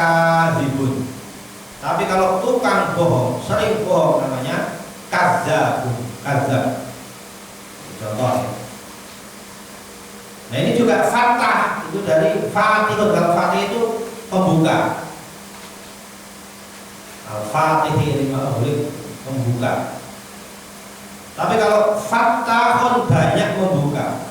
kadhibun. Tapi kalau tukang bohong, sering bohong namanya kadzabun, kadzab. Contoh. Nah ini juga fathah, itu dari fatihun. Kalau fatih itu pembuka. Al-Fatih lima ulik, pembuka. Tapi kalau fathahun banyak membuka.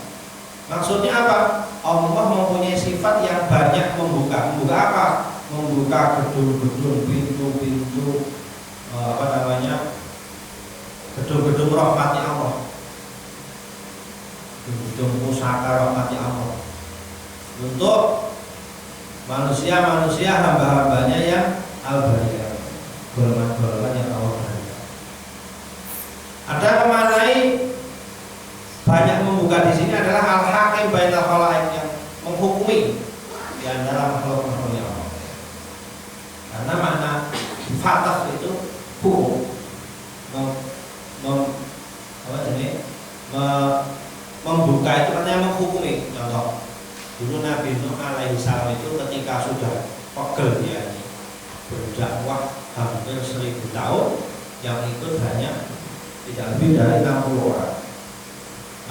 Maksudnya apa? Allah mempunyai sifat yang banyak membuka. Membuka apa? Membuka gedung-gedung, pintu-pintu, gedung-gedung rahmatnya Allah, gedung pusaka rahmatnya Allah untuk manusia-manusia hamba-hambanya yang al-bariyah, golongan-golongan yang Allah berikan. Ada memanai banyak membuka di sini adalah al-hakim bainal khalaiq, yang menghukumi di antara makhluk-makhluk Allah. Karena makna fatah itu hukum, membuka itu artinya menghukumi. Contoh, dulu Nabi Nuh alaihi salam itu ketika sudah pegel dia berdakwah hampir 1000 tahun, yang ikut hanya tidak lebih dari 60 orang.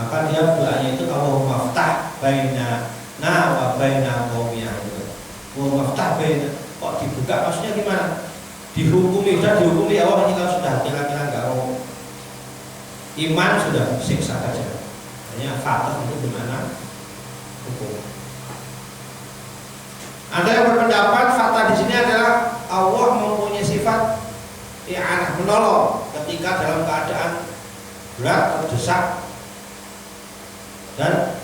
Maka dia doanya itu Allahumma ftah baina wa baina qaumiyah. Allahumma ftah baina, kok dibuka maksudnya gimana? Dihukumi, sudah dihukumi ya Allah, ini kalau sudah kira-kira nggak mau iman sudah siksa saja. Hanya fatah itu gimana? Hukum. Ada yang berpendapat fatah di sini adalah Allah mempunyai sifat i'anah, menolong ketika dalam keadaan berat, terdesak, dan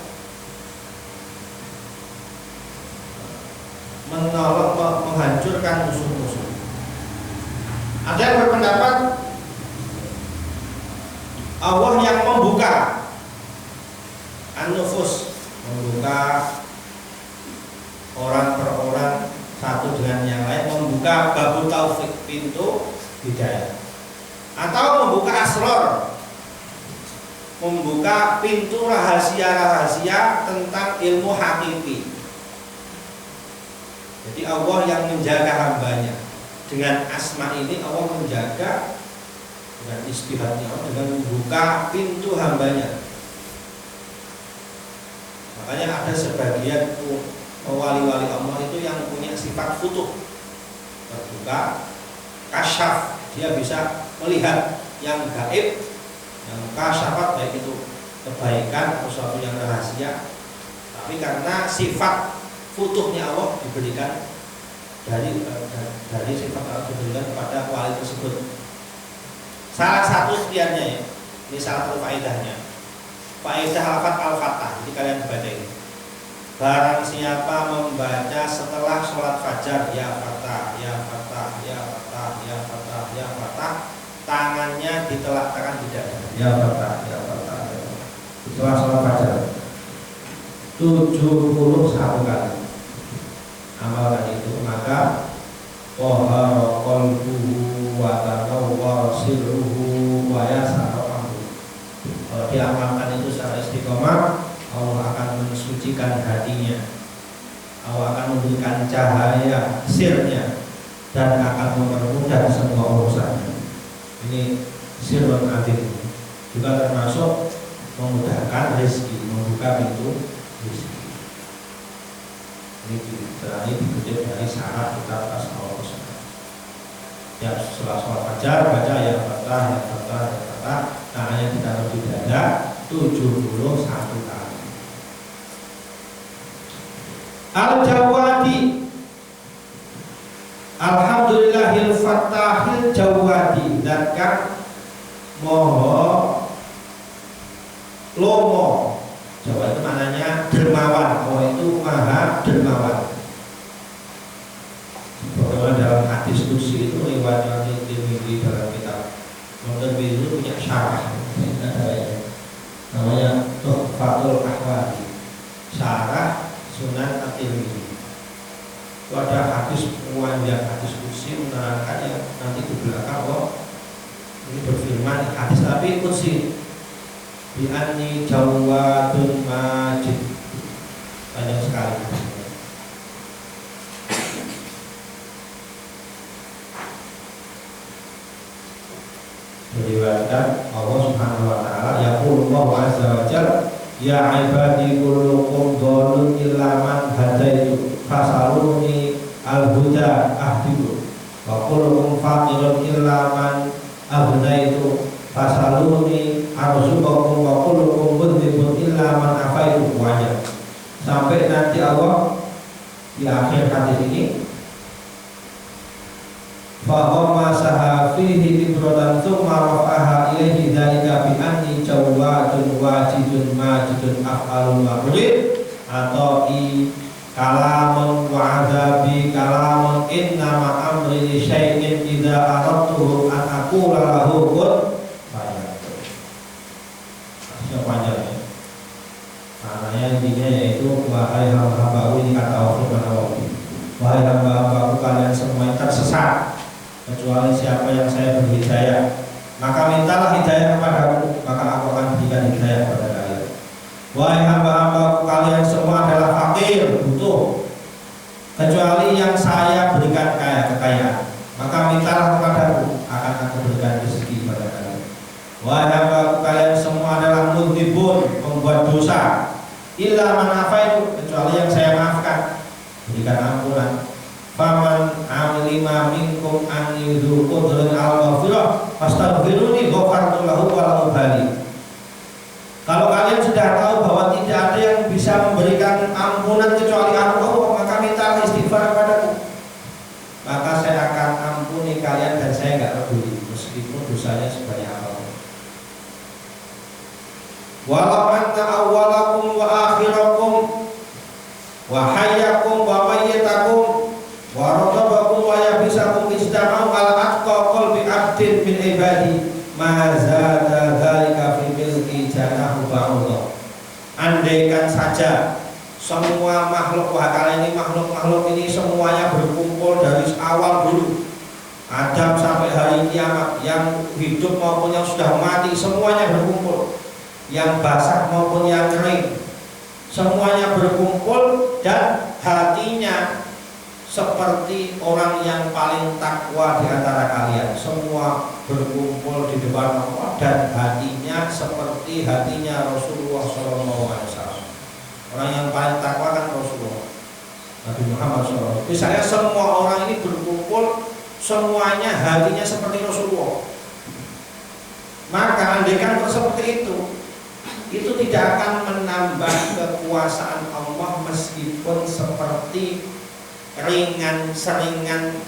menolong menghancurkan musuh-musuh. Ada yang berpendapat Allah yang membuka an-nufus, membuka orang per orang satu dengan yang lain, membuka babu taufik, pintu hidayah, atau membuka asror, membuka pintu rahasia-rahasia tentang ilmu hakiki. Jadi Allah yang menjaga hambanya. Dengan asma ini Allah menjaga dengan istihadatnya, dengan membuka pintu hambanya. Makanya ada sebagian wali-wali Allah itu yang punya sifat futuh, terbuka, kasyaf, dia bisa melihat yang gaib, yang kasyafat, baik itu kebaikan atau sesuatu yang rahasia. Tapi karena sifat futuhnya Allah diberikan dari sifat Allah diberikan kepada wali tersebut. Salah satu sekiannya ya, ini salah satu faedahnya. Faedah lafaz al-fatah, jadi kalian baca ini. Barang siapa membaca setelah sholat fajar ya fatah, ya fatah, ya fatah, ya fatah, ya fatah, tangannya ditelakkan di dada. Ya fatah, ya fatah, ya fatah. Setelah sholat fajar 71 kali amalkan itu, maka qahara qalbuhu wa tanawwara sirruhu wa yasara. Kalau diamalkan itu secara istiqomah, Allah akan mensucikan hatinya, Allah akan memberikan cahaya sirnya, dan akan mempermudah semua urusannya. Ini sirrun adil, juga termasuk memudahkan rezeki, membuka pintu rezeki. Ini dikutip dari Sarah kitab Asmaul Husna. Ya, setelah sholat fajar baca ya fatah, ya fatah, ya fatah, tangannya ditaruh di dada 71 kali. Al-Jawadi, alhamdulillahil fattahil jawadi, dan kang moho lomo. Jawa itu maknanya dermawan. Allah itu maha dermawan. Bagaimana dalam hadis qudsi itu riwayat Tirmidzi dalam kitab Tirmidzi itu punya syarah, namanya Tuhfatul Ahwadi, syarah Sunan At-Tirmidzi. Itu ada hadis panjang, hadis qudsi menerangkan yang nanti di belakang ini berfirman hadis tapi qudsi bi anni jawadun majid, banyak sekali. Diriwayatkan Allah Subhanahu wa taala yaqulu azza wa jalla ya ibadi kullukum dhalun illa man hadaitu fasaluni al-huda ahdiku wa kullukum faqirun illa man aghnaitu fasaluni arzuqakum wa kullukum mudhibun illa man afaitu wajah. Sampai nanti Allah di akhir hadis ini fahoma sahafihi ibratan thumma rafa'aha ilaihi dzalika bi anni jawadun wajidun majidun af'alun wa urid atau i kalamun wa adabi kalamun innama amri li syai'in idza aradtuhu an aqula lahu kun fayakun. Masih panjang ya. Maknanya intinya yaitu wahai hamba-hambaku, ini kata Allah Subhanahu wa ta'ala, wahai hamba-hambaku kalian semua tersesat kecuali siapa yang saya beri hidayah, maka mintalah hidayah kepadaku, maka aku akan berikan hidayah kepada kalian. Wahai hamba-hambaku kalian semua adalah fakir, butuh, kecuali yang saya berikan kekayaan, maka mintalah kepadaku, akan aku berikan rezeki kepada kalian. Wahai hamba-hambaku kalian semua adalah mudhibun, membuat dosa, illa man afaitu, kecuali yang saya maafkan, berikan ampunan. Faman amilima minkum an yudhu qudrin al-ghafirah fastaghfiruni ghafartu lahu wa la ubali. Kalau kalian sudah tahu bahwa tidak ada yang bisa memberikan ampunan kecuali Allah, maka minta istighfar kepadaku, maka saya akan ampuni kalian dan saya enggak peduli meskipun dosanya sebanyak apa. Walau anta awwalakum wa akhirakum wa hayyakum wa mayyitakum wa ratabakum wa yabisakum istama'u ala atqa qalbi abdin min ibadi ma zada dzalika fi milki janahu ba'udha. Andaikan saja semua makhluk, kalian ini makhluk-makhluk ini semuanya berkumpul dari awal dulu Adam sampai hari kiamat, yang hidup maupun yang sudah mati semuanya berkumpul, yang basah maupun yang kering semuanya berkumpul, dan hatinya seperti orang yang paling takwa di antara kalian, semua berkumpul di depan Allah, dan hatinya seperti hatinya Rasulullah SAW. Orang yang paling takwa kan Rasulullah Nabi Muhammad SAW. Misalnya semua orang ini berkumpul, semuanya hatinya seperti Rasulullah, maka andaikan seperti itu tidak akan menambah kekuasaan Allah meskipun seperti seringan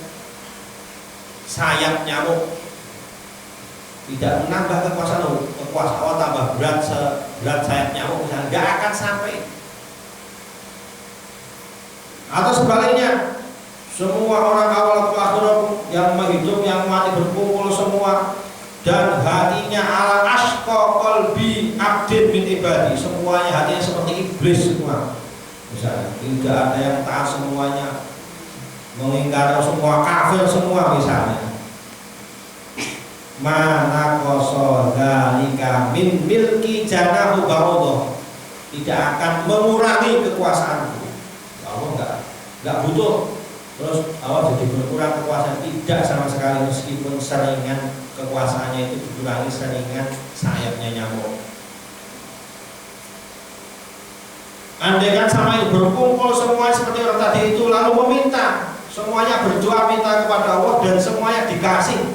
sayap nyamuk. Tidak menambah kekuasaan Allah, tambah berat sayap nyamuk misalnya, tidak akan sampai. Atau sebaliknya, semua orang awal ke akhir yang hidup yang mati berkumpul semua, dan hatinya ala asqa qalbi abdin min ibadi, semuanya hatinya seperti iblis semua misalnya, tidak ada yang taat, semuanya mengingkari, semua kafir semua misalnya, mana koso dzalika min milki janahu ba'udha, tidak akan mengurangi kekuasaanku. Allah enggak butuh terus Allah jadi berkurang kekuasaan, tidak sama sekali, meskipun seringan kekuasaannya itu dikurangi seringan sayapnya nyamuk. Andaikan sama ini berkumpul semua seperti orang tadi itu, lalu meminta, semuanya berdoa minta kepada Allah, dan semuanya dikasih,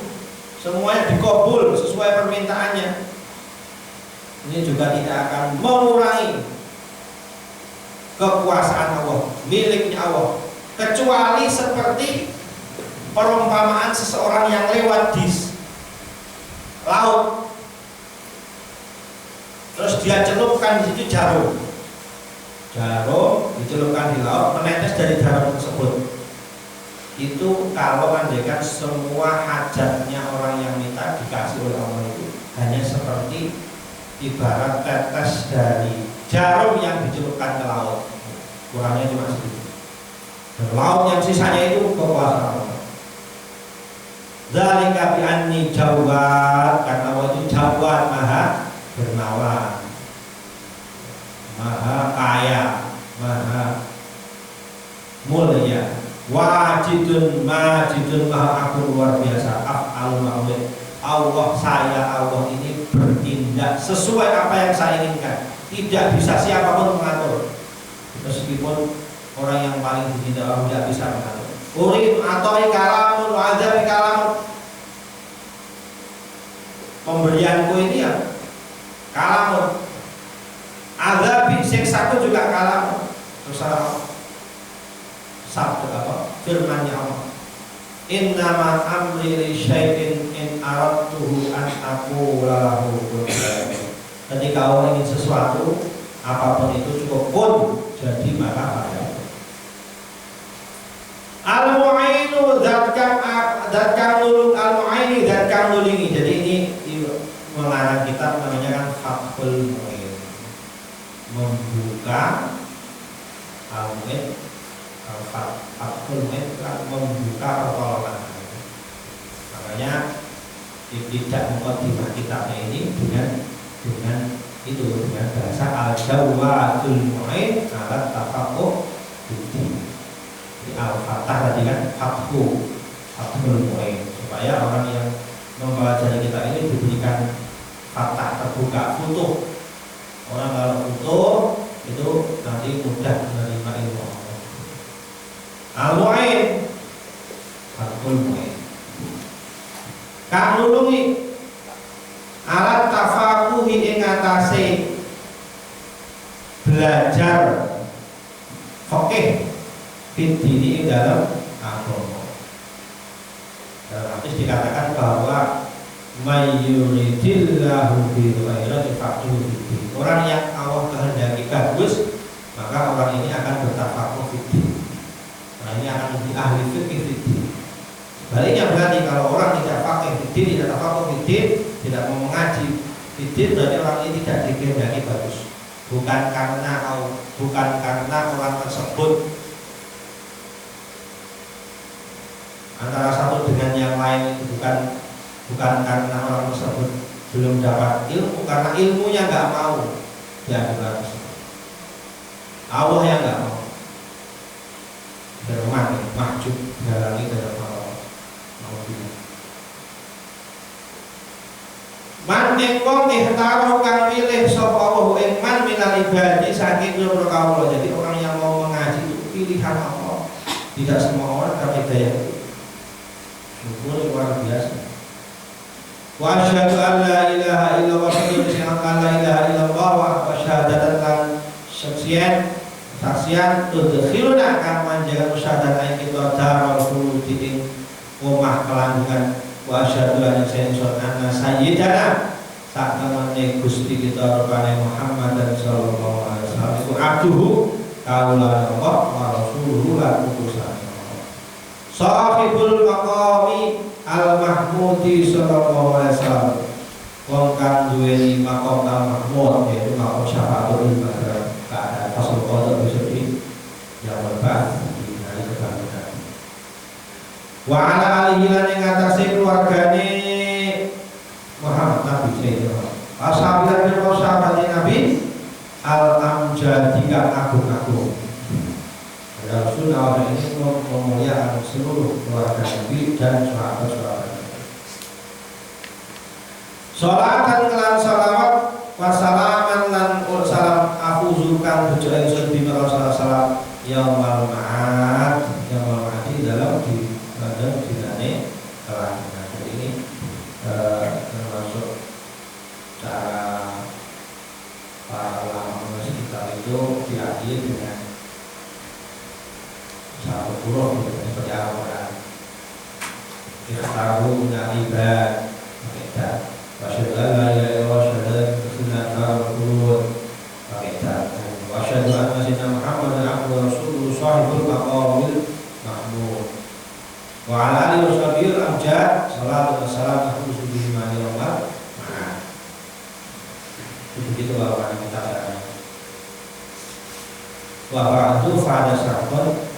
semuanya dikabul sesuai permintaannya, ini juga tidak akan mengurangi kekuasaan Allah, miliknya Allah, kecuali seperti perumpamaan seseorang yang lewat di laut, terus dia celupkan di situ jarum dicelupkan di laut, menetes dari jarum tersebut. Itu kalau andaikan semua hajatnya orang yang minta dikasih oleh Allah, itu hanya seperti ibarat tetes dari jarum yang dicelupkan ke laut, kurangnya cuma segitu. Dan laut yang sisanya itu kekuasaan Allah. Dzalika bi anni Jawad, karena Allah itu Jawad, maha dermawan, maha kaya, maha mulia, wajidun majidun, maha agung luar biasa, af'alul ma'ulid. Allah ini bertindak sesuai apa yang saya inginkan. Tidak bisa siapapun mengatur. Meskipun orang yang paling dicintai Allah tidak bisa mengatur. Urid atau kalamun wajib kalamun. Pemberianku ini ya kalamun. Azabi siksaku juga kalamun. Terserah sabda apa? Firman-Nya Allah. Innama amri li syai'in in aradtuhu an aqula lahu kun fayakun. Ketika Allah ingin sesuatu, apapun itu cukup pun jadi maka ada. Al-mu'inu zat kang nulung al-mu'ini zat kang nulungi. Jadi ini mengarang kitab namanya kan Fathul Mu'in. Membuka al-mu'in Fathul Mu'in membuka pertolongan. Makanya tidak mukadimah kitabnya ini dengan bahasa al-jawadul mu'in alat tafaqquh fiddin. Di al-fatah tadi kan fathul mu'in, supaya orang yang mempelajari kitab ini diberikan fatah terbuka, futuh. Orang kalau futuh itu nanti mudah menerima ilmu Allah. Al-mu'in fathul mu'in kang nulungi alat tafakuhi ing atase belajar fikih fitini ing dalam agama. Dalam hadis dikatakan bahwa mayyuridillahu bil khairati faqihu fiddin. Orang yang Allah kehendaki bagus, maka orang ini akan bertafakuh fiddin. Orang ini akan menjadi ahli fikih fiddin. Sebaliknya berarti kalau orang tidak fakih fiddin, tidak tafakuh fiddin, tidak mau mengaji fiddin, berarti orang ini tidak dikehendaki bagus. Bukan karena orang tersebut antara satu dengan yang lain itu bukan karena orang tersebut belum dapat ilmu, karena ilmunya nggak mau ya bagus. Allah yang nggak mau berman mahjub dalam dalam Allah mau bilang man ing wong ihtaro kang milih sapa Allah ing man minal ibadi saking nurut Allah. Jadi orang yang mau mengaji itu pilihan Allah, tidak semua orang dapat hidayah. Syukur luar biasa. Wa asyhadu an la ilaha illallah wa asyhadu anna la ilaha illallah wa syahadatan lan saksian tudkhiluna kang manjaga musyahadat kita darul khuludi ing omah kelanggengan. Wa asyhadu anna sayyidana saktemene Gusti kita rupane Muhammad sallallahu alaihi wasallam iku abduhu kaula Allah wa rasuluhu lan utusan Allah. Sahibul maqami al-mahmudi sallallahu alaihi wasallam. Wong kang duweni maqam al-mahmud yaitu maqam syafaatul ulama keadaan fasal qadar bisa di jamal ba'd di hari kebangkitan. Wa ala alihi lan ing atase keluargane Muhammad Nabi Sayyidina ashabiyan bin sahabat Nabi al-amjadi kang agung-agung. Rasulullah ini memuliakan seluruh keluarga Nabi dan sahabat-sahabat. Salatan kelan salawat wasalaman lan salam afuzukan bejo ingsun bi Rasulullah yaumal ma'ad dalam di dinane kelanggengan. Ini termasuk cara para ulama kita itu diadili dengan satu huruf seperti Al-Quran. Ikhtaru na'ibad kita wasyhadu an la ilaha illallah syahadatan sunnah al-qulub kita wasyhadu anna sayyidina Muhammadan abduhu rasuluhu shahibul maqamil mahmud wa ala alihi washabihi al-amjad salatu wassalamu ala rasulillah wa ma'ad. Begitu awal kita ada wa ba'du fa'ada syarqan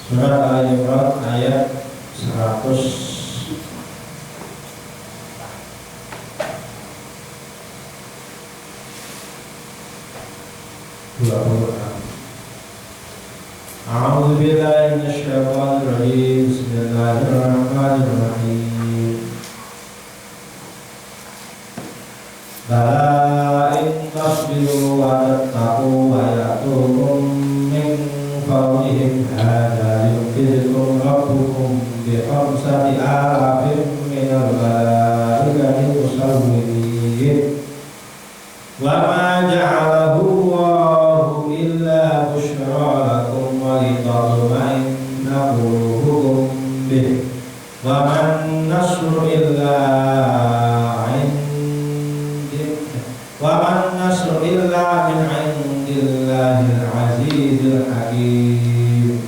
Surat Al-Imran ayat 126. A'udzu billahi minasyaitonir rajim. Bismillahirrahmanirrahim. Bala in tasbiru wa tattaqu wa ya'tukum min fawrihim hadza yumkinukum rabbukum bi khamsati alafin minal malaikati musawwirin wa ma ja'alahu Allahu illa busyra lakum wa litatma'inna qulubukum bih wa man nasru illa min 'indillahil 'azizil hakim.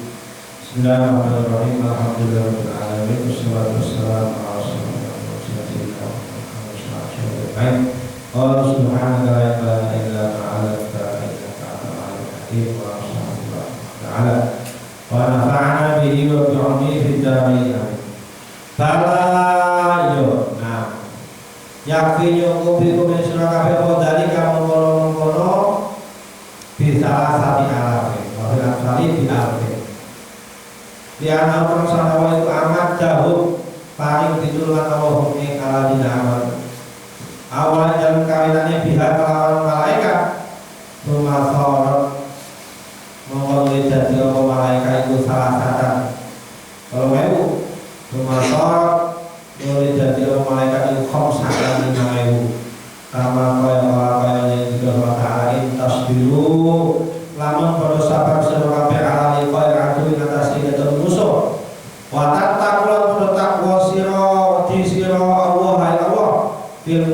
Bismillahirrahmanirrahim. Alhamdulillahirabbil alamin. Wassalatu wassalamu ala rasulillah Allah subhanahu wa ta'ala illa ma'alaka innaka antal alimul hakim wa sallallahu ta'ala wa nafa'ana bihi wa bi'umi fid dharain. Bala yo nah yakin yo kubiku min surah kabeh podali kamu ngono-ngono bisa sati arabe wa bil asali bi arabe di ana orang sanawa itu amat jauh paling ditulungan Allah ing aladina amal awal dalam kawinannya pihak kelawan malaikat rumah sorot mengoleh jadi Allah malaikat itu salah satan kalau mau rumah sorot boleh jadi Allah malaikat itu khomsatan 5.000 sama kaya yang juga Allah Ta'ala intas biru lamun pada sabar sira kabeh alali kaya adu ing atas kegiatan musuh wa taqulan pada takwa sira di sira Allah hai Allah fil